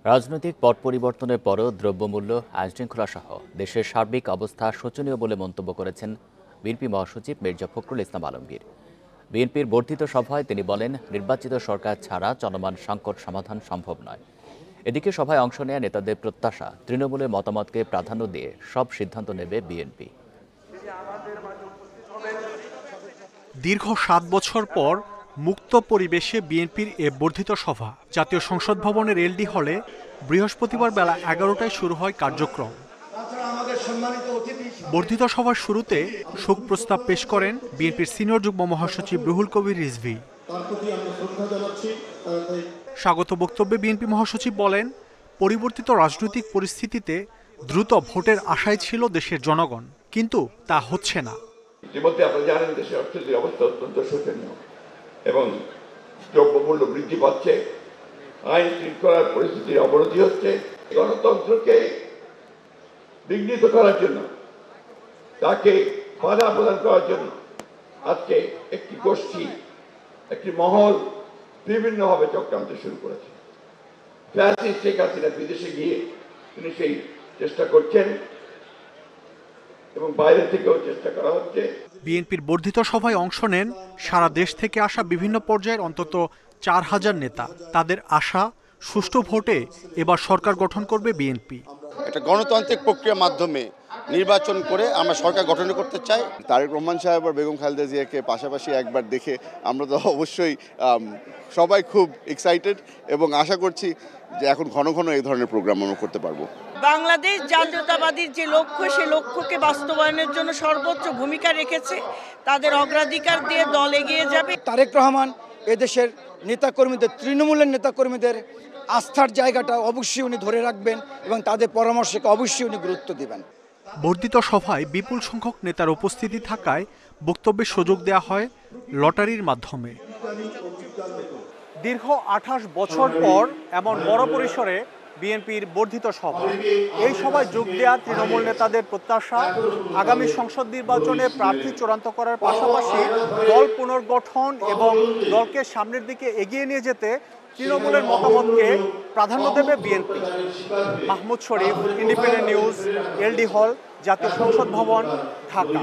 রাজনৈতিক পট পরিবর্তনের পরও দ্রব্যমূল্য, আইনশৃঙ্খলা সহ দেশের সার্বিক অবস্থা শোচনীয় বলে মন্তব্য করেছেন বিএনপি মহাসচিব মির্জা ফখরুল ইসলাম আলমগীর। বিএনপির বর্ধিত সভায় তিনি বলেন, নির্বাচিত সরকার ছাড়া চলমান সংকট সমাধান সম্ভব নয়। এদিকে সভায় অংশ নেয়া নেতাদের প্রত্যাশা, তৃণমূলের মতামতকে প্রাধান্য দিয়ে সব সিদ্ধান্ত নেবে বিএনপি। দীর্ঘ ৭ বছর পর মুক্ত পরিবেশে বিএনপির এ বর্ধিত সভা জাতীয় সংসদ ভবনের এলডি হলে বৃহস্পতিবার বেলা ১১টায় শুরু হয় কার্যক্রম। বর্ধিত সভার শুরুতে শোক প্রস্তাব পেশ করেন বিএনপির সিনিয়র যুগ্ম মহাসচিব রুহুল কবির রিজভী। স্বাগত বক্তব্যে বিএনপি মহাসচিব বলেন, পরিবর্তিত রাজনৈতিক পরিস্থিতিতে দ্রুত ভোটের আশায় ছিল দেশের জনগণ, কিন্তু তা হচ্ছে না। ইতিমধ্যে আপনারা জানেন দেশের অর্থনৈতিক অবস্থা অত্যন্ত শোচনীয় এবং দ্রব্যমূল্য বৃদ্ধি পাচ্ছে, আইন শৃঙ্খলার পরিস্থিতির অবনতি হচ্ছে। গণতন্ত্রকে বিঘ্নিত করার জন্য, তাকে বাধা প্রদান করার জন্য আজকে একটি গোষ্ঠী, একটি মহল বিভিন্নভাবে চক্রান্ত শুরু করেছে। ফ্যাসিস্ট শেখ হাসিনা বিদেশে গিয়ে তিনি সেই চেষ্টা করছেন এবং বাইরে থেকেও চেষ্টা করা হচ্ছে। বিএনপির বর্ধিত সভায় অংশ নেন সারা দেশ থেকে আসা বিভিন্ন পর্যায়ের অন্তত ৪,০০০ নেতা। তাদের আশা, সুষ্ঠু ভোটে এবার সরকার গঠন করবে বিএনপি। একটা গণতান্ত্রিক প্রক্রিয়ার মাধ্যমে নির্বাচন করে আমরা সরকার গঠন করতে চাই। তারেক রহমান সাহেব আর বেগম খালেদা জিয়াকে পাশাপাশি একবার দেখে আমরা তো অবশ্যই সবাই খুব এক্সাইটেড এবং আশা করছি যে এখন ঘন ঘন এই ধরনের প্রোগ্রাম আমরা করতে পারবো। বাংলাদেশ জাতীয়তাবাদীর যে লক্ষ্য, সে লক্ষ্যকে বাস্তবায়নের জন্য সর্বোচ্চ ভূমিকা রেখেছে। তাদের অগ্রাধিকার দিয়ে দল এগিয়ে যাবে। তারেক রহমান এদেশের নেতাকর্মীদের, তৃণমূলের নেতাকর্মীদের আস্থার জায়গাটা অবশ্যই উনি ধরে রাখবেন এবং তাদের পরামর্শকে অবশ্যই উনি গুরুত্ব দিবেন। বর্ধিত সভায় বিপুল সংখ্যক নেতার উপস্থিতি থাকায় বক্তব্যের সুযোগ দেওয়া হয় লটারির মাধ্যমে। দীর্ঘ ২৮ বছর পর এমন বড় পরিসরে বিএনপির বর্ধিত সভা। এই সভায় যোগ দেওয়া তৃণমূল নেতাদের প্রত্যাশা, আগামী সংসদ নির্বাচনে প্রার্থী চূড়ান্ত করার পাশাপাশি দল পুনর্গঠন এবং দলকে সামনের দিকে এগিয়ে নিয়ে যেতে তৃণমূলের মতামতকে প্রাধান্য দেবে বিএনপি। মাহমুদ শরীফ, ইন্ডিপেন্ডেন্ট নিউজ, এলডি হল, জাতীয় সংসদ ভবন, ঢাকা।